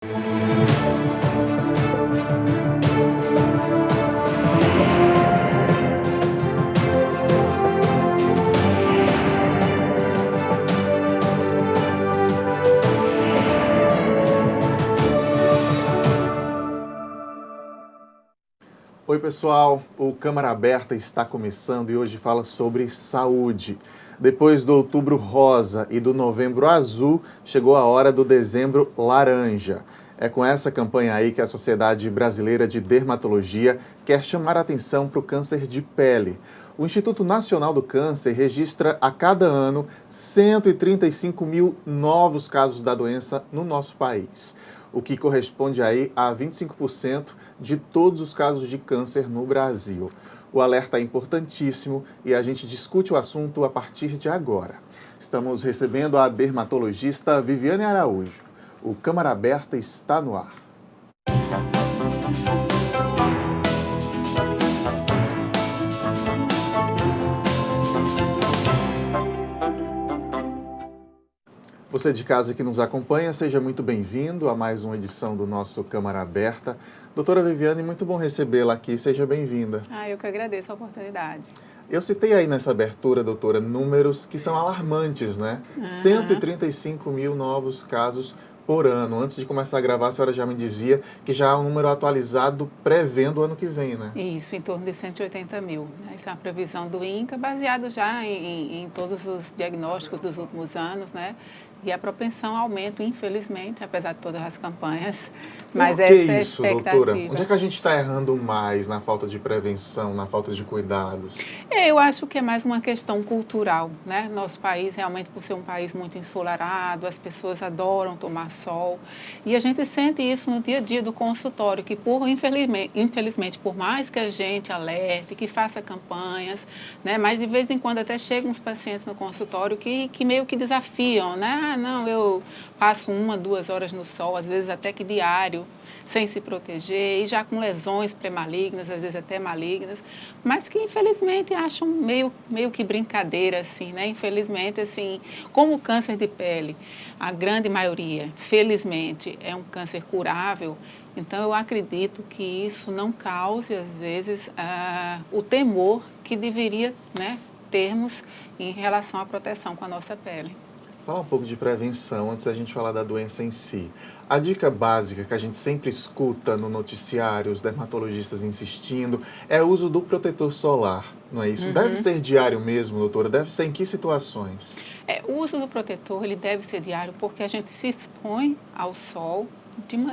Oi pessoal, o Câmara Aberta está começando e hoje fala sobre saúde. Depois do Outubro Rosa e do Novembro Azul, chegou a hora do Dezembro Laranja. É com essa campanha aí que a Sociedade Brasileira de Dermatologia quer chamar a atenção para o câncer de pele. O Instituto Nacional do Câncer registra a cada ano 135 mil novos casos da doença no nosso país, o que corresponde aí a 25% de todos os casos de câncer no Brasil. O alerta é importantíssimo e a gente discute o assunto a partir de agora. Estamos recebendo a dermatologista Viviane Araújo. O Câmara Aberta está no ar. Você de casa que nos acompanha, seja muito bem-vindo a mais uma edição do nosso Câmara Aberta. Doutora Viviane, muito bom recebê-la aqui, seja bem-vinda. Eu que agradeço a oportunidade. Eu citei aí nessa abertura, doutora, números que são alarmantes, né? 135 mil novos casos por ano. Antes de começar a gravar, a senhora já me dizia que já há um número atualizado prevendo o ano que vem, né? Isso, em torno de 180 mil. Essa é uma previsão do INCA, baseado já em todos os diagnósticos dos últimos anos, né? E a propensão aumenta, infelizmente, apesar de todas as campanhas. Mas Por que essa é a isso, expectativa. doutora? Onde é que a gente está errando mais na falta de prevenção, na falta de cuidados? Eu acho que é mais uma questão cultural, né? Nosso país, realmente, por ser um país muito ensolarado, as pessoas adoram tomar sol. E a gente sente isso no dia a dia do consultório, que, infelizmente, por mais que a gente alerte, que faça campanhas, né? Mas de vez em quando até chegam uns pacientes no consultório que meio que desafiam, né? Não, eu passo 1, 2 horas no sol, às vezes até que diário, sem se proteger, e já com lesões pré-malignas, às vezes até malignas, mas que infelizmente acham meio que brincadeira, assim, né? Infelizmente, assim, como o câncer de pele, a grande maioria, felizmente, é um câncer curável, então eu acredito que isso não cause, às vezes, o temor que deveria, né, termos em relação à proteção com a nossa pele. Falar um pouco de prevenção antes da gente falar da doença em si. A dica básica que a gente sempre escuta no noticiário, os dermatologistas insistindo, é o uso do protetor solar, não é isso? Deve ser diário mesmo, doutora? Deve ser em que situações? O uso do protetor, ele deve ser diário porque a gente se expõe ao sol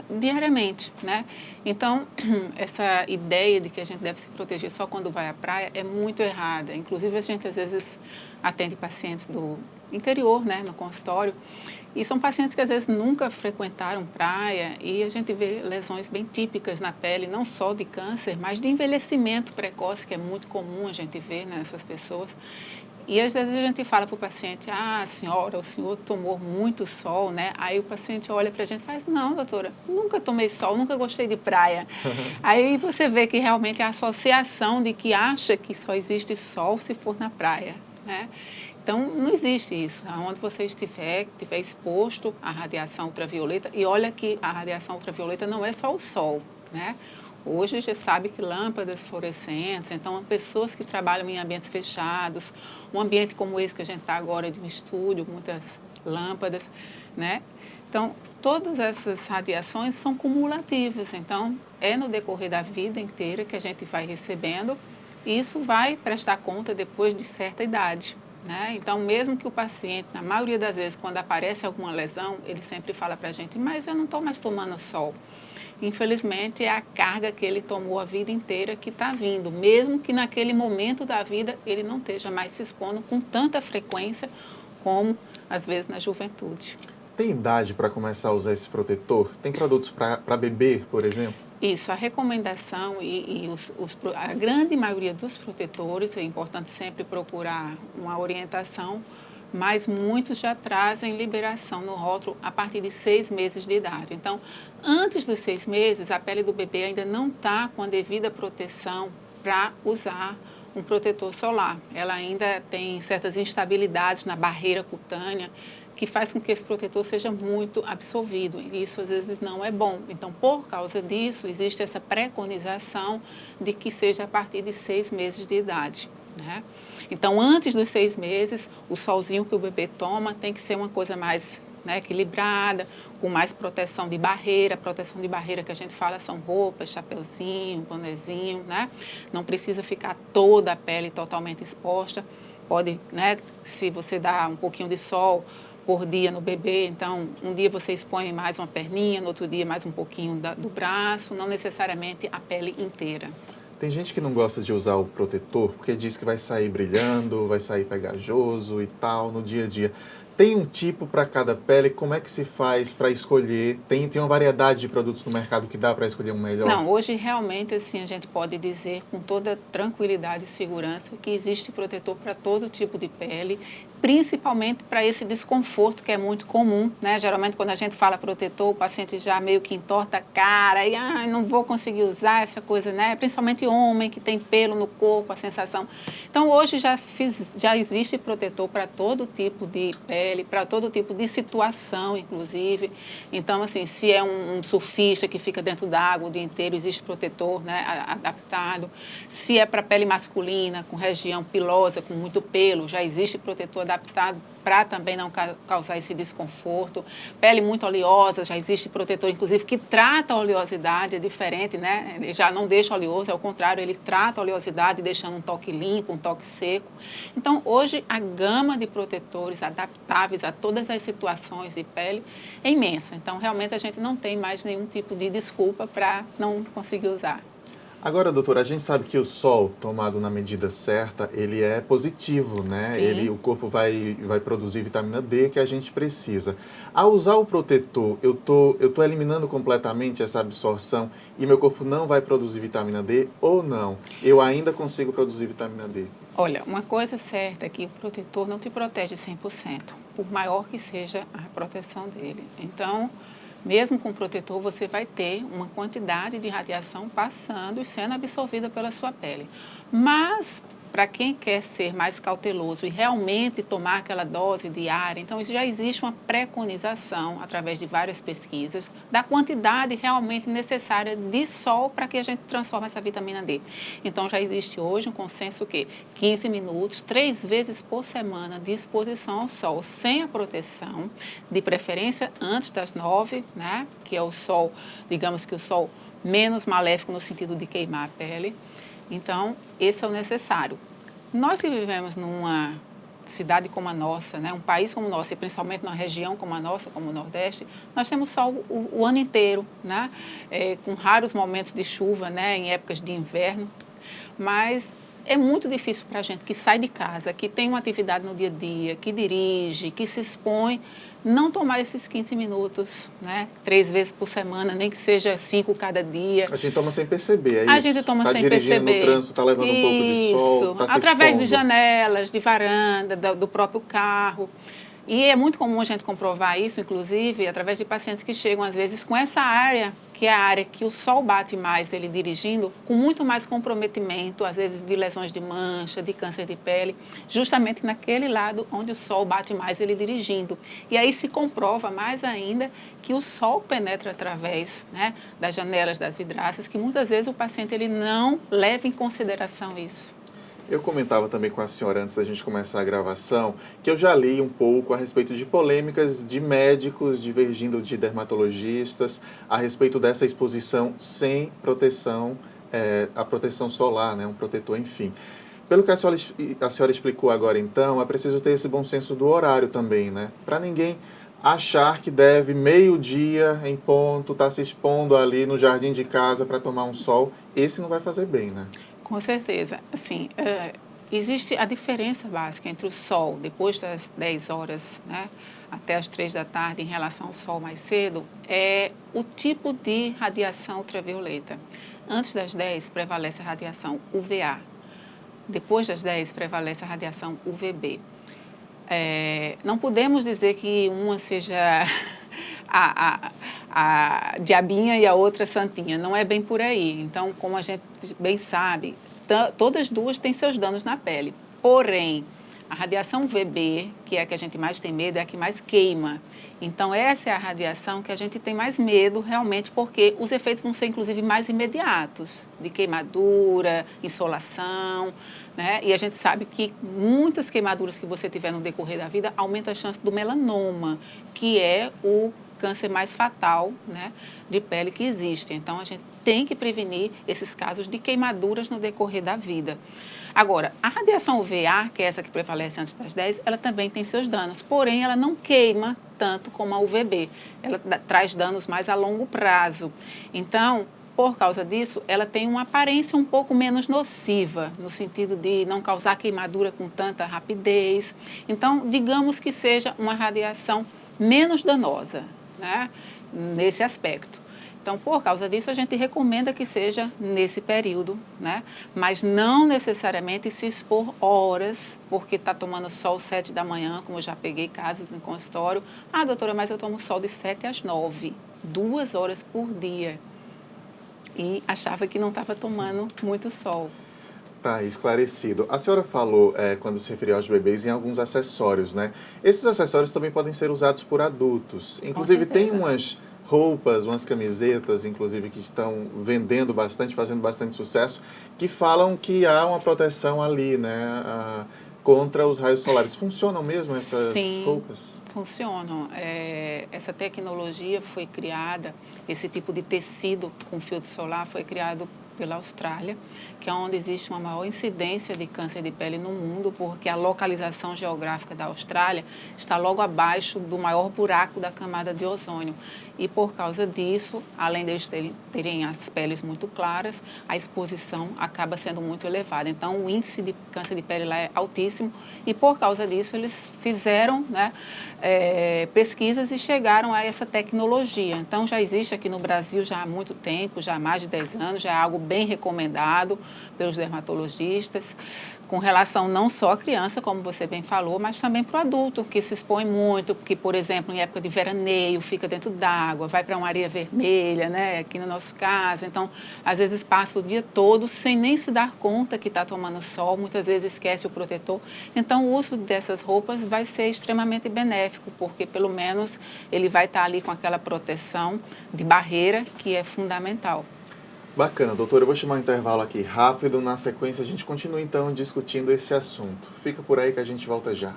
diariamente, né? Então, essa ideia de que a gente deve se proteger só quando vai à praia é muito errada. Inclusive, a gente às vezes atende pacientes do interior, né, no consultório, e são pacientes que às vezes nunca frequentaram praia e a gente vê lesões bem típicas na pele, não só de câncer, mas de envelhecimento precoce, que é muito comum a gente ver nessas pessoas. E às vezes a gente fala para o paciente, senhora, o senhor tomou muito sol, né? Aí o paciente olha para a gente e faz, não, doutora, nunca tomei sol, nunca gostei de praia. Aí você vê que realmente é a associação de que acha que só existe sol se for na praia, né? Então, não existe isso. Onde você estiver exposto à radiação ultravioleta, e olha que a radiação ultravioleta não é só o sol, né? Hoje já sabe que lâmpadas fluorescentes, então pessoas que trabalham em ambientes fechados, um ambiente como esse que a gente está agora de um estúdio, muitas lâmpadas, né? Então, todas essas radiações são cumulativas, então é no decorrer da vida inteira que a gente vai recebendo e isso vai prestar conta depois de certa idade. Né? Então, mesmo que o paciente, na maioria das vezes, quando aparece alguma lesão, ele sempre fala para a gente, mas eu não estou mais tomando sol. Infelizmente, é a carga que ele tomou a vida inteira que está vindo, mesmo que naquele momento da vida ele não esteja mais se expondo com tanta frequência como, às vezes, na juventude. Tem idade para começar a usar esse protetor? Tem produtos para beber, por exemplo? Isso, a recomendação a grande maioria dos protetores, é importante sempre procurar uma orientação, mas muitos já trazem liberação no rótulo a partir de 6 meses de idade. Então, antes dos 6 meses, a pele do bebê ainda não está com a devida proteção para usar um protetor solar. Ela ainda tem certas instabilidades na barreira cutânea, que faz com que esse protetor seja muito absorvido. E isso, às vezes, não é bom. Então, por causa disso, existe essa preconização de que seja a partir de 6 meses de idade, né? Então, antes dos 6 meses, o solzinho que o bebê toma tem que ser uma coisa mais, né, equilibrada, com mais proteção de barreira. A proteção de barreira que a gente fala são roupas, chapeuzinho, bonezinho, né? Não precisa ficar toda a pele totalmente exposta. Pode, né, se você dá um pouquinho de sol por dia no bebê, então um dia você expõe mais uma perninha, no outro dia mais um pouquinho do braço, não necessariamente a pele inteira. Tem gente que não gosta de usar o protetor porque diz que vai sair brilhando, vai sair pegajoso e tal no dia a dia. Tem um tipo para cada pele? Como é que se faz para escolher? Tem uma variedade de produtos no mercado que dá para escolher um melhor? Não, hoje realmente assim a gente pode dizer com toda tranquilidade e segurança que existe protetor para todo tipo de pele, principalmente para esse desconforto que é muito comum, né? Geralmente quando a gente fala protetor, o paciente já meio que entorta a cara e não vou conseguir usar essa coisa, né? Principalmente homem que tem pelo no corpo, a sensação. Então hoje já existe protetor para todo tipo de pele, para todo tipo de situação, inclusive. Então assim, se é um surfista que fica dentro d'água o dia inteiro, existe protetor, né, adaptado. Se é para pele masculina, com região pilosa, com muito pelo, já existe protetor adaptado para também não causar esse desconforto. Pele muito oleosa, já existe protetor, inclusive, que trata a oleosidade, é diferente, né? Ele já não deixa oleoso, ao contrário, ele trata a oleosidade, deixando um toque limpo, um toque seco. Então, hoje, a gama de protetores adaptáveis a todas as situações de pele é imensa. Então, realmente, a gente não tem mais nenhum tipo de desculpa para não conseguir usar. Agora, doutora, a gente sabe que o sol, tomado na medida certa, ele é positivo, né? Sim. O corpo vai produzir vitamina D que a gente precisa. Ao usar o protetor, eu tô eliminando completamente essa absorção e meu corpo não vai produzir vitamina D ou não? Eu ainda consigo produzir vitamina D? Olha, uma coisa certa é que o protetor não te protege 100%, por maior que seja a proteção dele. Então, mesmo com protetor, você vai ter uma quantidade de radiação passando e sendo absorvida pela sua pele. Mas, para quem quer ser mais cauteloso e realmente tomar aquela dose diária, então já existe uma preconização, através de várias pesquisas, da quantidade realmente necessária de sol para que a gente transforme essa vitamina D. Então, já existe hoje um consenso que 15 minutos, 3 vezes por semana de exposição ao sol, sem a proteção, de preferência antes das 9, né, que é o sol, digamos que o sol menos maléfico no sentido de queimar a pele. Então, esse é o necessário. Nós que vivemos numa cidade como a nossa, né, um país como o nosso, e principalmente numa região como a nossa, como o Nordeste, nós temos sol o ano inteiro, né, com raros momentos de chuva, né, em épocas de inverno, mas é muito difícil para a gente que sai de casa, que tem uma atividade no dia a dia, que dirige, que se expõe, não tomar esses 15 minutos, né? 3 vezes por semana, nem que seja 5 cada dia. A gente toma sem perceber, é isso? A gente toma sem perceber. Tá dirigindo no trânsito, tá levando um pouco de sol, tá se através de expondo. janelas, de varanda, do próprio carro. E é muito comum a gente comprovar isso, inclusive, através de pacientes que chegam, às vezes, com essa área, que é a área que o sol bate mais, ele dirigindo, com muito mais comprometimento, às vezes de lesões de mancha, de câncer de pele, justamente naquele lado onde o sol bate mais, ele dirigindo. E aí se comprova mais ainda que o sol penetra através, né, das janelas, das vidraças, que muitas vezes o paciente ele não leva em consideração isso. Eu comentava também com a senhora antes da gente começar a gravação que eu já li um pouco a respeito de polêmicas de médicos divergindo de dermatologistas a respeito dessa exposição sem proteção, a proteção solar, né, um protetor, enfim. Pelo que a senhora explicou agora, então, é preciso ter esse bom senso do horário também, né? Para ninguém achar que deve meio-dia em ponto estar se expondo ali no jardim de casa para tomar um sol, esse não vai fazer bem, né? Com certeza. Assim, existe a diferença básica entre o sol, depois das 10 horas, né, até as 3 da tarde, em relação ao sol mais cedo, é o tipo de radiação ultravioleta. Antes das 10, prevalece a radiação UVA. Depois das 10, prevalece a radiação UVB. Não podemos dizer que uma seja a diabinha e a outra santinha. Não é bem por aí. Então, como a gente bem sabe, todas duas têm seus danos na pele. Porém, A radiação VB, que é a que a gente mais tem medo, é a que mais queima. Então, essa é a radiação que a gente tem mais medo, realmente, porque os efeitos vão ser, inclusive, mais imediatos, de queimadura, insolação, né? E a gente sabe que muitas queimaduras que você tiver no decorrer da vida aumentam a chance do melanoma, que é o câncer mais fatal, né, de pele que existe. Então, a gente tem que prevenir esses casos de queimaduras no decorrer da vida. Agora, a radiação UVA, que é essa que prevalece antes das 10, ela também tem seus danos, porém ela não queima tanto como a UVB. Ela traz danos mais a longo prazo. Então, por causa disso, ela tem uma aparência um pouco menos nociva, no sentido de não causar queimadura com tanta rapidez. Então, digamos que seja uma radiação menos danosa, né, nesse aspecto. Então, por causa disso, a gente recomenda que seja nesse período, né? Mas não necessariamente se expor horas, porque está tomando sol 7 da manhã, como eu já peguei casos no consultório. Ah, doutora, mas eu tomo sol de 7 às 9, 2 horas por dia. E achava que não estava tomando muito sol. Tá, esclarecido. A senhora falou, quando se referiu aos bebês, em alguns acessórios, né? Esses acessórios também podem ser usados por adultos. Inclusive, tem umas roupas, umas camisetas, inclusive, que estão vendendo bastante, fazendo bastante sucesso, que falam que há uma proteção ali, né? Contra os raios solares. Funcionam mesmo essas roupas? Sim, funcionam. Essa tecnologia foi criada, esse tipo de tecido com filtro solar foi criado pela Austrália, que é onde existe uma maior incidência de câncer de pele no mundo, porque a localização geográfica da Austrália está logo abaixo do maior buraco da camada de ozônio. E por causa disso, além deles terem as peles muito claras, a exposição acaba sendo muito elevada. Então, o índice de câncer de pele lá é altíssimo e por causa disso eles fizeram, né, pesquisas e chegaram a essa tecnologia. Então, já existe aqui no Brasil já há muito tempo, já há mais de 10 anos, já é algo bem recomendado pelos dermatologistas, com relação não só à criança, como você bem falou, mas também para o adulto, que se expõe muito, que, por exemplo, em época de veraneio, fica dentro d'água, vai para uma areia vermelha, né, aqui no nosso caso. Então, às vezes passa o dia todo sem nem se dar conta que está tomando sol, muitas vezes esquece o protetor. Então, o uso dessas roupas vai ser extremamente benéfico, porque pelo menos ele vai estar ali com aquela proteção de barreira que é fundamental. Bacana, doutora. Eu vou chamar um intervalo aqui rápido. Na sequência, a gente continua, então, discutindo esse assunto. Fica por aí que a gente volta já.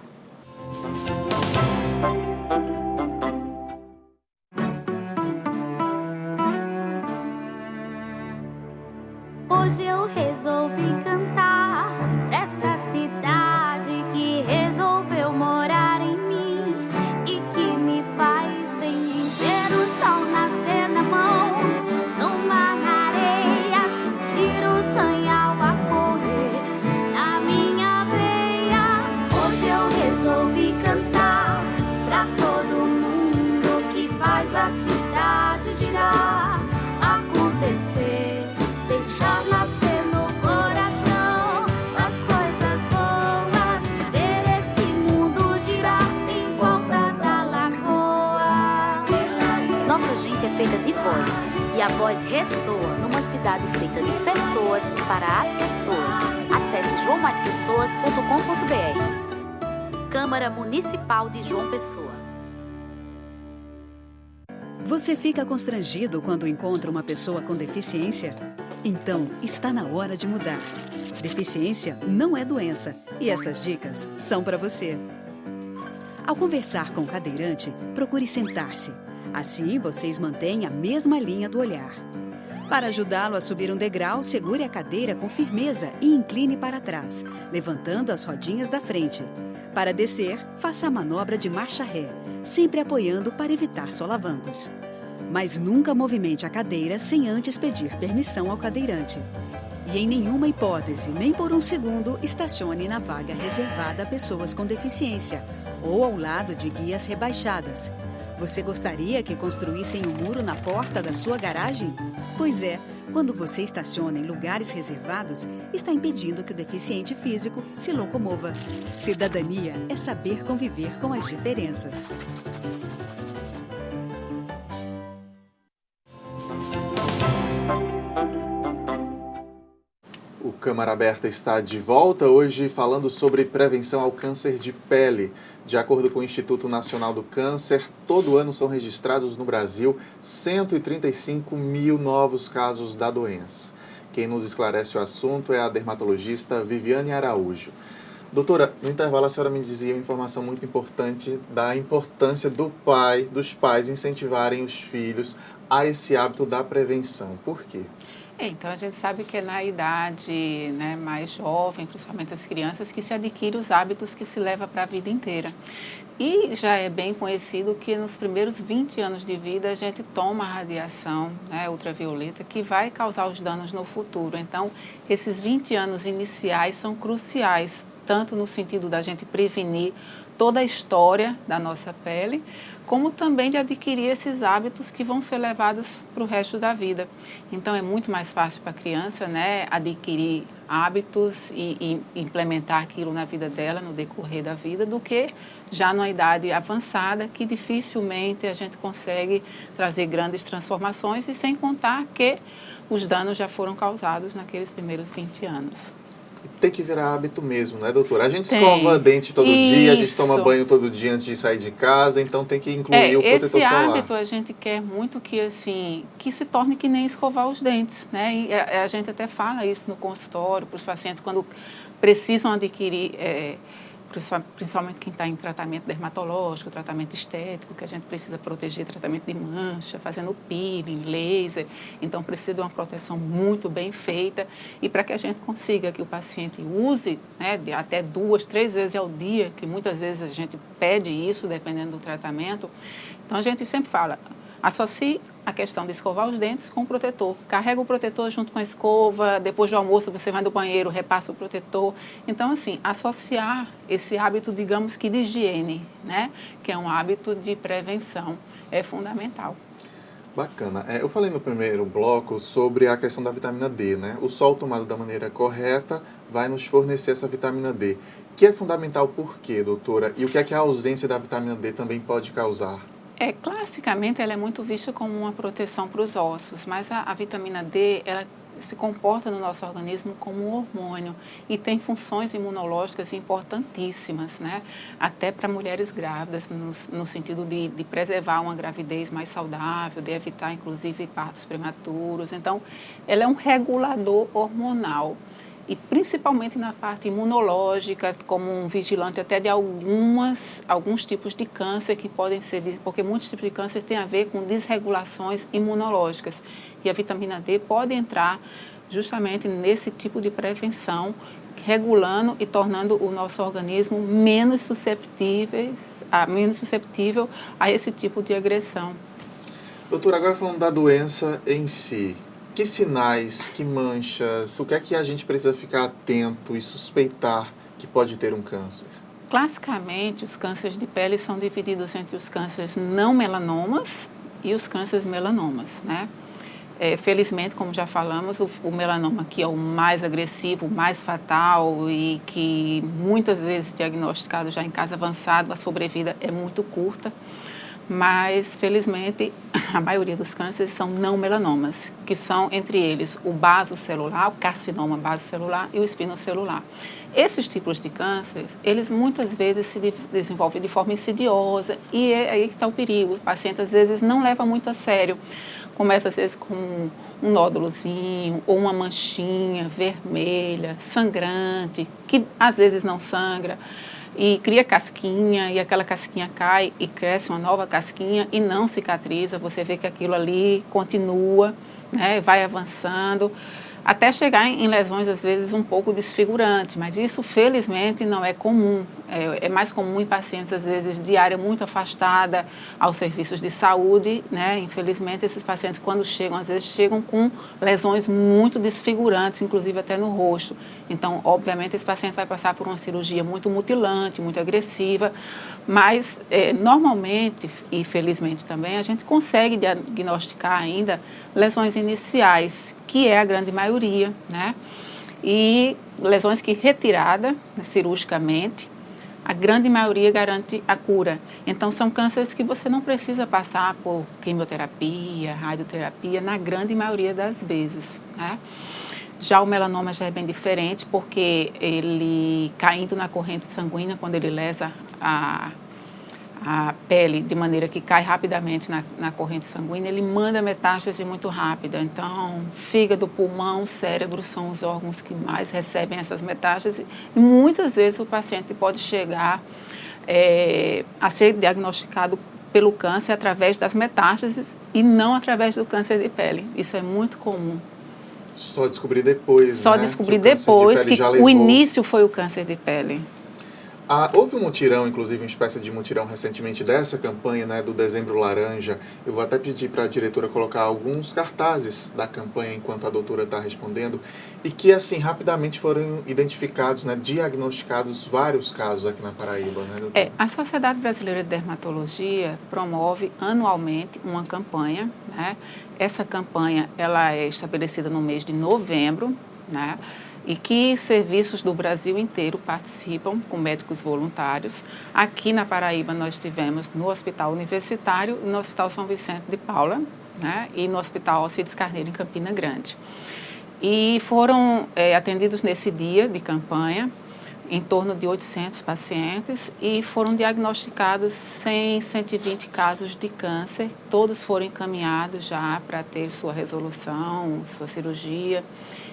Hoje eu resolvi cantar pra essa cidade que resolveu morar em mim e que me faz bem ver o sol nascer na mão, no mar, na areia, sentir o sanhal a correr na minha veia. Hoje eu resolvi cantar pra todo mundo que faz a cidade girar, acontecer, deixar nascer no coração as coisas boas, ver esse mundo girar em volta da lagoa. Nossa gente é feita de voz e a voz ressoa numa cidade feita de pessoas para as pessoas. Acesse joamaspessoas.com.br. Câmara Municipal de João Pessoa. Você fica constrangido quando encontra uma pessoa com deficiência? Então, está na hora de mudar. Deficiência não é doença e essas dicas são para você. Ao conversar com o cadeirante, procure sentar-se. Assim, vocês mantêm a mesma linha do olhar. Para ajudá-lo a subir um degrau, segure a cadeira com firmeza e incline para trás, levantando as rodinhas da frente. Para descer, faça a manobra de marcha ré, sempre apoiando para evitar solavancos. Mas nunca movimente a cadeira sem antes pedir permissão ao cadeirante. E em nenhuma hipótese, nem por um segundo, estacione na vaga reservada a pessoas com deficiência ou ao lado de guias rebaixadas. Você gostaria que construíssem um muro na porta da sua garagem? Pois é, quando você estaciona em lugares reservados, está impedindo que o deficiente físico se locomova. Cidadania é saber conviver com as diferenças. O Câmara Aberta está de volta hoje falando sobre prevenção ao câncer de pele. De acordo com o Instituto Nacional do Câncer, todo ano são registrados no Brasil 135 mil novos casos da doença. Quem nos esclarece o assunto é a dermatologista Viviane Araújo. Doutora, no intervalo a senhora me dizia uma informação muito importante da importância dos pais incentivarem os filhos a esse hábito da prevenção. Por quê? Então, a gente sabe que é na idade, né, mais jovem, principalmente as crianças, que se adquire os hábitos que se leva para a vida inteira. E já é bem conhecido que nos primeiros 20 anos de vida a gente toma a radiação, né, ultravioleta que vai causar os danos no futuro. Então, esses 20 anos iniciais são cruciais, tanto no sentido da gente prevenir toda a história da nossa pele, como também de adquirir esses hábitos que vão ser levados para o resto da vida. Então, é muito mais fácil para a criança, né, adquirir hábitos e implementar aquilo na vida dela, no decorrer da vida, do que já numa idade avançada, que dificilmente a gente consegue trazer grandes transformações, e sem contar que os danos já foram causados naqueles primeiros 20 anos. Tem que virar hábito mesmo, né, doutora? A gente escova dente todo dia, a gente toma banho todo dia antes de sair de casa, então tem que incluir o protetor solar. Esse hábito a gente quer muito que se torne que nem escovar os dentes, né? E a gente até fala isso no consultório para os pacientes quando precisam adquirir, principalmente quem está em tratamento dermatológico, tratamento estético, que a gente precisa proteger, tratamento de mancha, fazendo peeling, laser. Então, precisa de uma proteção muito bem feita. E para que a gente consiga que o paciente use, né, até 2, 3 vezes ao dia, que muitas vezes a gente pede isso, dependendo do tratamento. Então, a gente sempre fala, associe a questão de escovar os dentes com o protetor. Carrega o protetor junto com a escova, depois do almoço você vai no banheiro, repassa o protetor. Então, assim, associar esse hábito, digamos que de higiene, né, que é um hábito de prevenção, é fundamental. Bacana. Eu falei no primeiro bloco sobre a questão da vitamina D, né? O sol tomado da maneira correta vai nos fornecer essa vitamina D, que é fundamental por quê, doutora? E o que é que a ausência da vitamina D também pode causar? Classicamente, ela é muito vista como uma proteção para os ossos, mas a vitamina D, ela se comporta no nosso organismo como um hormônio e tem funções imunológicas importantíssimas, né? Até para mulheres grávidas, no sentido de preservar uma gravidez mais saudável, de evitar, inclusive, partos prematuros. Então, ela é um regulador hormonal. E principalmente na parte imunológica, como um vigilante até de alguns tipos de câncer que podem ser, porque muitos tipos de câncer têm a ver com desregulações imunológicas. E a vitamina D pode entrar justamente nesse tipo de prevenção, regulando e tornando o nosso organismo menos susceptível a esse tipo de agressão. Doutora, agora falando da doença em si, que sinais, que manchas, o que é que a gente precisa ficar atento e suspeitar que pode ter um câncer? Classicamente, os cânceres de pele são divididos entre os cânceres não melanomas e os cânceres melanomas, né? Felizmente, como já falamos, o melanoma, que é o mais agressivo, o mais fatal e que muitas vezes diagnosticado já em caso avançado, a sobrevida é muito curta. Mas, felizmente, a maioria dos cânceres são não melanomas, que são, entre eles, o basocelular, o carcinoma basocelular e o espinocelular. Esses tipos de cânceres, eles muitas vezes se desenvolvem de forma insidiosa e é aí que está o perigo. O paciente, às vezes, não leva muito a sério. Começa, às vezes, com um nódulozinho ou uma manchinha vermelha, sangrante, que às vezes não sangra. E cria casquinha, e aquela casquinha cai e cresce uma nova casquinha e não cicatriza. Você vê que aquilo ali continua, né, vai avançando, até chegar em lesões, às vezes, um pouco desfigurantes. Mas isso, felizmente, não é comum. É mais comum em pacientes, às vezes, de área muito afastada aos serviços de saúde, né? Infelizmente, esses pacientes, quando chegam, às vezes, chegam com lesões muito desfigurantes, inclusive até no rosto. Então, obviamente, esse paciente vai passar por uma cirurgia muito mutilante, muito agressiva, mas, normalmente, e felizmente também, a gente consegue diagnosticar ainda lesões iniciais, que é a grande maioria, né? E lesões que retirada cirurgicamente, a grande maioria garante a cura. Então, são cânceres que você não precisa passar por quimioterapia, radioterapia, na grande maioria das vezes, né? Já o melanoma já é bem diferente, porque ele, caindo na corrente sanguínea, quando ele lesa a pele de maneira que cai rapidamente na corrente sanguínea, ele manda metástase muito rápida. Então, fígado, pulmão, cérebro são os órgãos que mais recebem essas metástases. E muitas vezes o paciente pode chegar a ser diagnosticado pelo câncer através das metástases e não através do câncer de pele. Isso é muito comum. Só descobrir depois, Só né? descobrir depois que o início foi o câncer de pele. Houve um mutirão, inclusive uma espécie de mutirão recentemente dessa campanha, né, do Dezembro Laranja. Eu vou até pedir para a diretora colocar alguns cartazes da campanha enquanto a doutora está respondendo, e que, assim, rapidamente foram identificados, né, diagnosticados vários casos aqui na Paraíba, né, doutora? A Sociedade Brasileira de Dermatologia promove anualmente uma campanha, né? Essa campanha ela é estabelecida no mês de novembro, né? E que serviços do Brasil inteiro participam com médicos voluntários. Aqui na Paraíba nós tivemos no Hospital Universitário, no Hospital São Vicente de Paula, né, e no Hospital Alcides Carneiro, em Campina Grande. E foram atendidos nesse dia de campanha em torno de 800 pacientes e foram diagnosticados 120 casos de câncer. Todos foram encaminhados já para ter sua resolução, sua cirurgia.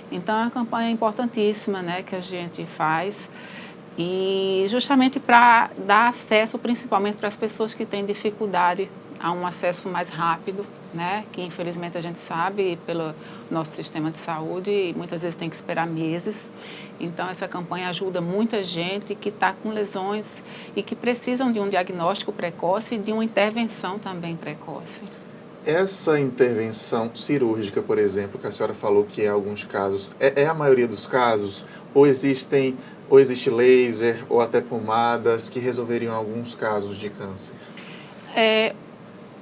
Então, é uma campanha importantíssima, né, que a gente faz, e justamente para dar acesso, principalmente para as pessoas que têm dificuldade a um acesso mais rápido, né, que infelizmente a gente sabe pelo nosso sistema de saúde, muitas vezes tem que esperar meses. Então, essa campanha ajuda muita gente que está com lesões e que precisam de um diagnóstico precoce e de uma intervenção também precoce. Essa intervenção cirúrgica, por exemplo, que a senhora falou que em alguns casos, é a maioria dos casos? Ou existe laser ou até pomadas que resolveriam alguns casos de câncer?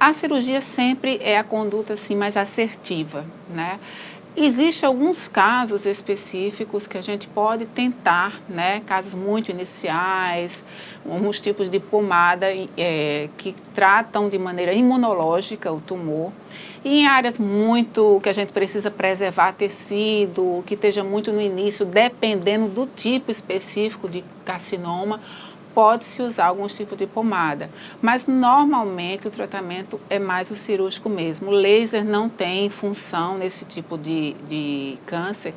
A cirurgia sempre é a conduta assim, mais assertiva, né? Existem alguns casos específicos que a gente pode tentar, né? Casos muito iniciais, alguns tipos de pomada que tratam de maneira imunológica o tumor. E em áreas muito que a gente precisa preservar tecido, que esteja muito no início, dependendo do tipo específico de carcinoma, pode-se usar alguns tipos de pomada, mas normalmente o tratamento é mais o cirúrgico mesmo. O laser não tem função nesse tipo de câncer,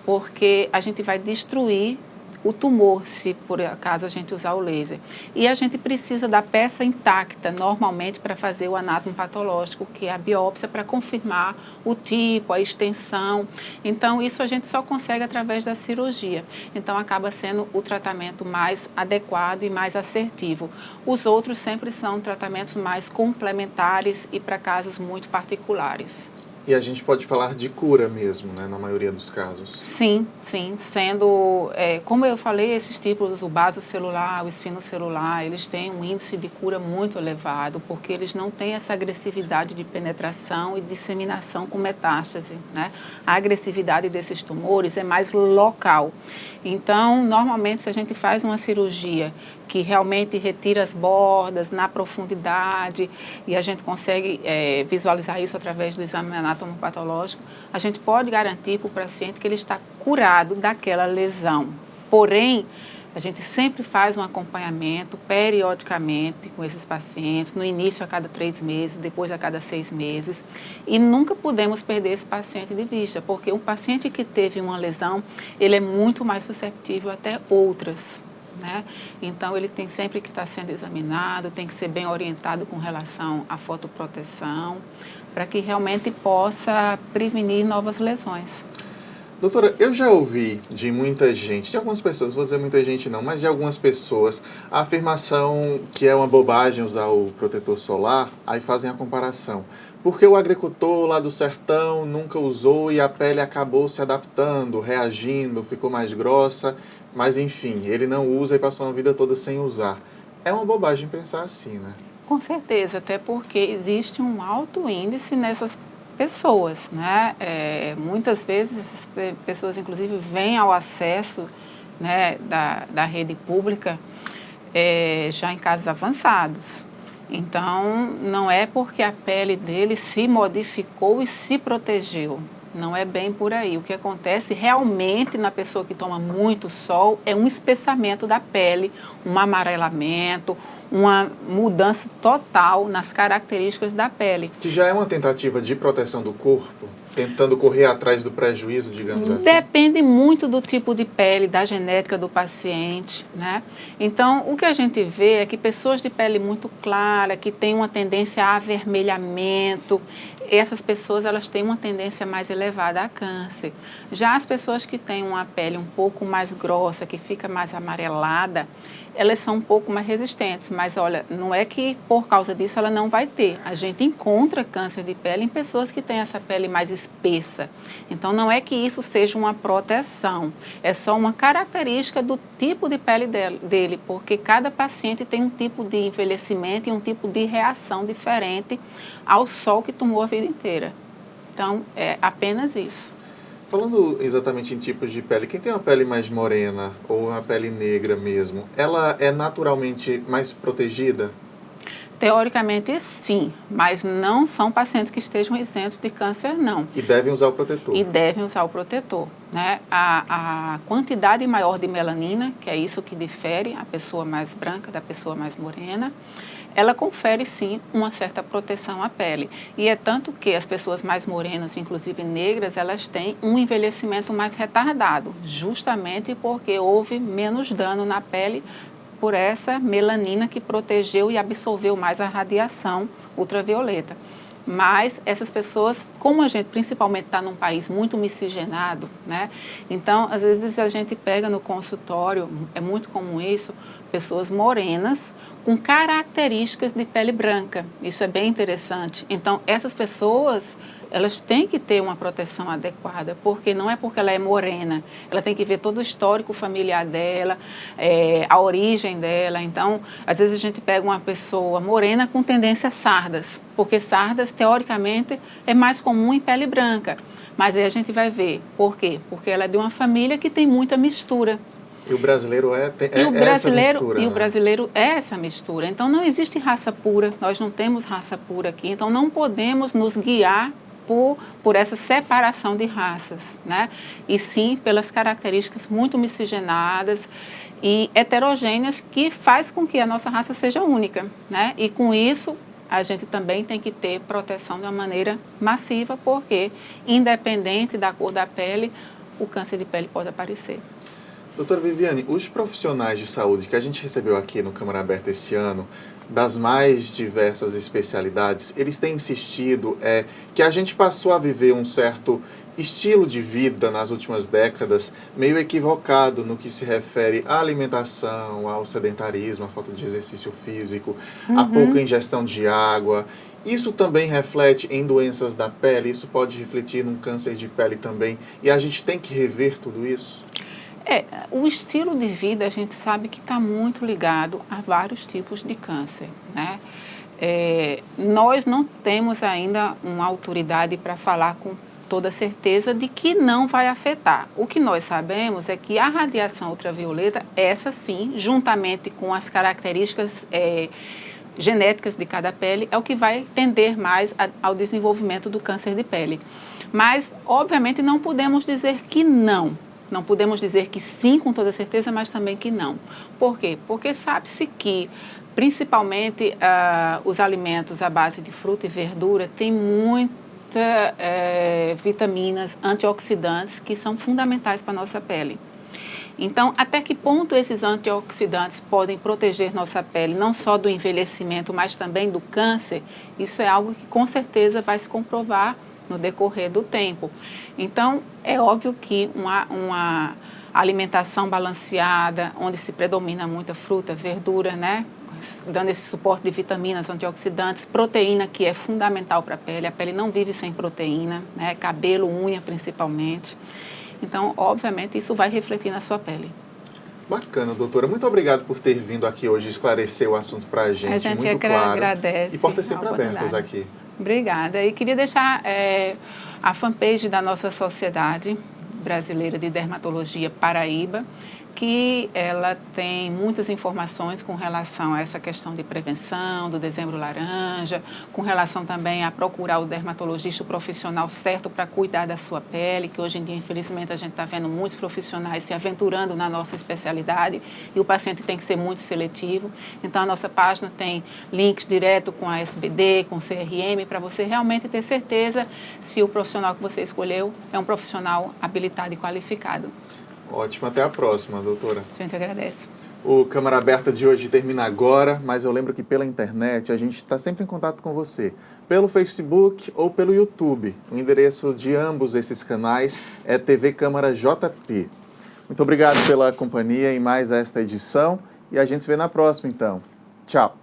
porque a gente vai destruir o tumor, se por acaso a gente usar o laser. E a gente precisa da peça intacta, normalmente, para fazer o anátomo patológico, que é a biópsia, para confirmar o tipo, a extensão. Então, isso a gente só consegue através da cirurgia. Então, acaba sendo o tratamento mais adequado e mais assertivo. Os outros sempre são tratamentos mais complementares e para casos muito particulares. E a gente pode falar de cura mesmo, né, na maioria dos casos. Sim, sim. Sendo, como eu falei, esses tipos, o basocelular, o espinocelular, eles têm um índice de cura muito elevado, porque eles não têm essa agressividade de penetração e disseminação com metástase, né? A agressividade desses tumores é mais local. Então, normalmente, se a gente faz uma cirurgia que realmente retira as bordas na profundidade e a gente consegue visualizar isso através do exame anatomopatológico, a gente pode garantir para o paciente que ele está curado daquela lesão. Porém, a gente sempre faz um acompanhamento periodicamente com esses pacientes, no início a cada 3 meses, depois a cada 6 meses, e nunca podemos perder esse paciente de vista, porque um paciente que teve uma lesão, ele é muito mais susceptível até outras, né? Então, ele tem sempre que estar sendo examinado, tem que ser bem orientado com relação à fotoproteção, para que realmente possa prevenir novas lesões. Doutora, eu já ouvi de muita gente, de algumas pessoas, vou dizer muita gente não, mas de algumas pessoas, a afirmação que é uma bobagem usar o protetor solar, aí fazem a comparação. Porque o agricultor lá do sertão nunca usou e a pele acabou se adaptando, reagindo, ficou mais grossa, mas enfim, ele não usa e passou a vida toda sem usar. É uma bobagem pensar assim, né? Com certeza, até porque existe um alto índice nessas pessoas, né? Muitas vezes essas pessoas, inclusive, vêm ao acesso, né, da rede pública já em casos avançados. Então, não é porque a pele dele se modificou e se protegeu, Não é bem por aí. O que acontece realmente na pessoa que toma muito sol é um espessamento da pele, um amarelamento, uma mudança total nas características da pele. Que já é uma tentativa de proteção do corpo, tentando correr atrás do prejuízo, digamos assim? Depende muito do tipo de pele, da genética do paciente, né? Então, o que a gente vê é que pessoas de pele muito clara, que têm uma tendência a avermelhamento, essas pessoas elas têm uma tendência mais elevada a câncer. Já as pessoas que têm uma pele um pouco mais grossa, que fica mais amarelada, elas são um pouco mais resistentes, mas olha, não é que por causa disso ela não vai ter. A gente encontra câncer de pele em pessoas que têm essa pele mais espessa. Então não é que isso seja uma proteção, é só uma característica do tipo de pele dele, porque cada paciente tem um tipo de envelhecimento e um tipo de reação diferente ao sol que tomou a vida inteira. Então é apenas isso. Falando exatamente em tipos de pele, quem tem uma pele mais morena ou uma pele negra mesmo, ela é naturalmente mais protegida? Teoricamente, sim, mas não são pacientes que estejam isentos de câncer, não. E devem usar o protetor? E devem usar o protetor, né? A quantidade maior de melanina, que é isso que difere a pessoa mais branca da pessoa mais morena, ela confere, sim, uma certa proteção à pele. E é tanto que as pessoas mais morenas, inclusive negras, elas têm um envelhecimento mais retardado, justamente porque houve menos dano na pele por essa melanina que protegeu e absorveu mais a radiação ultravioleta. Mas essas pessoas, como a gente principalmente está num país muito miscigenado, né? Então, às vezes a gente pega no consultório, é muito comum isso, pessoas morenas com características de pele branca. Isso é bem interessante. Então, essas pessoas, elas têm que ter uma proteção adequada, porque não é porque ela é morena, ela tem que ver todo o histórico familiar dela, a origem dela. Então, às vezes a gente pega uma pessoa morena com tendência a sardas, porque sardas, teoricamente, é mais comum em pele branca. Mas aí a gente vai ver. Por quê? Porque ela é de uma família que tem muita mistura. E o brasileiro essa mistura. E o brasileiro é essa mistura. Então, não existe raça pura, nós não temos raça pura aqui. Então, não podemos nos guiar por essa separação de raças, né? E sim pelas características muito miscigenadas e heterogêneas que faz com que a nossa raça seja única, né? E com isso, a gente também tem que ter proteção de uma maneira massiva, porque, independente da cor da pele, o câncer de pele pode aparecer. Doutora Viviane, os profissionais de saúde que a gente recebeu aqui no Câmara Aberta esse ano, das mais diversas especialidades, eles têm insistido que a gente passou a viver um certo estilo de vida nas últimas décadas meio equivocado no que se refere à alimentação, ao sedentarismo, à falta de exercício físico, à pouca ingestão de água. Isso também reflete em doenças da pele, isso pode refletir num câncer de pele também, e a gente tem que rever tudo isso? O estilo de vida a gente sabe que está muito ligado a vários tipos de câncer, né? Nós não temos ainda uma autoridade para falar com toda certeza de que não vai afetar. O que nós sabemos é que a radiação ultravioleta, essa sim, juntamente com as características genéticas de cada pele, é o que vai tender mais ao desenvolvimento do câncer de pele. Mas, obviamente, não podemos dizer que não. Não podemos dizer que sim com toda certeza, mas também que não. Por quê? Porque sabe-se que, principalmente, os alimentos à base de fruta e verdura têm muitas vitaminas, antioxidantes, que são fundamentais para a nossa pele. Então, até que ponto esses antioxidantes podem proteger nossa pele, não só do envelhecimento, mas também do câncer, isso é algo que com certeza vai se comprovar no decorrer do tempo. Então, é óbvio que uma alimentação balanceada, onde se predomina muita fruta, verdura, né? Dando esse suporte de vitaminas, antioxidantes, proteína, que é fundamental para a pele não vive sem proteína, né? Cabelo, unha principalmente. Então, obviamente, isso vai refletir na sua pele. Bacana, doutora. Muito obrigado por ter vindo aqui hoje esclarecer o assunto para a gente. Muito claro. Agradece. E portas sempre abertas aqui. Obrigada. E queria deixar a fanpage da nossa Sociedade Brasileira de Dermatologia Paraíba, que ela tem muitas informações com relação a essa questão de prevenção, do Dezembro Laranja, com relação também a procurar o dermatologista, o profissional certo para cuidar da sua pele, que hoje em dia, infelizmente, a gente está vendo muitos profissionais se aventurando na nossa especialidade e o paciente tem que ser muito seletivo. Então, a nossa página tem links direto com a SBD, com o CRM, para você realmente ter certeza se o profissional que você escolheu é um profissional habilitado e qualificado. Ótimo, até a próxima, doutora. A gente agradece. O Câmara Aberta de hoje termina agora, mas eu lembro que pela internet a gente está sempre em contato com você. Pelo Facebook ou pelo YouTube. O endereço de ambos esses canais é TV Câmara JP. Muito obrigado pela companhia em mais esta edição e a gente se vê na próxima, então. Tchau.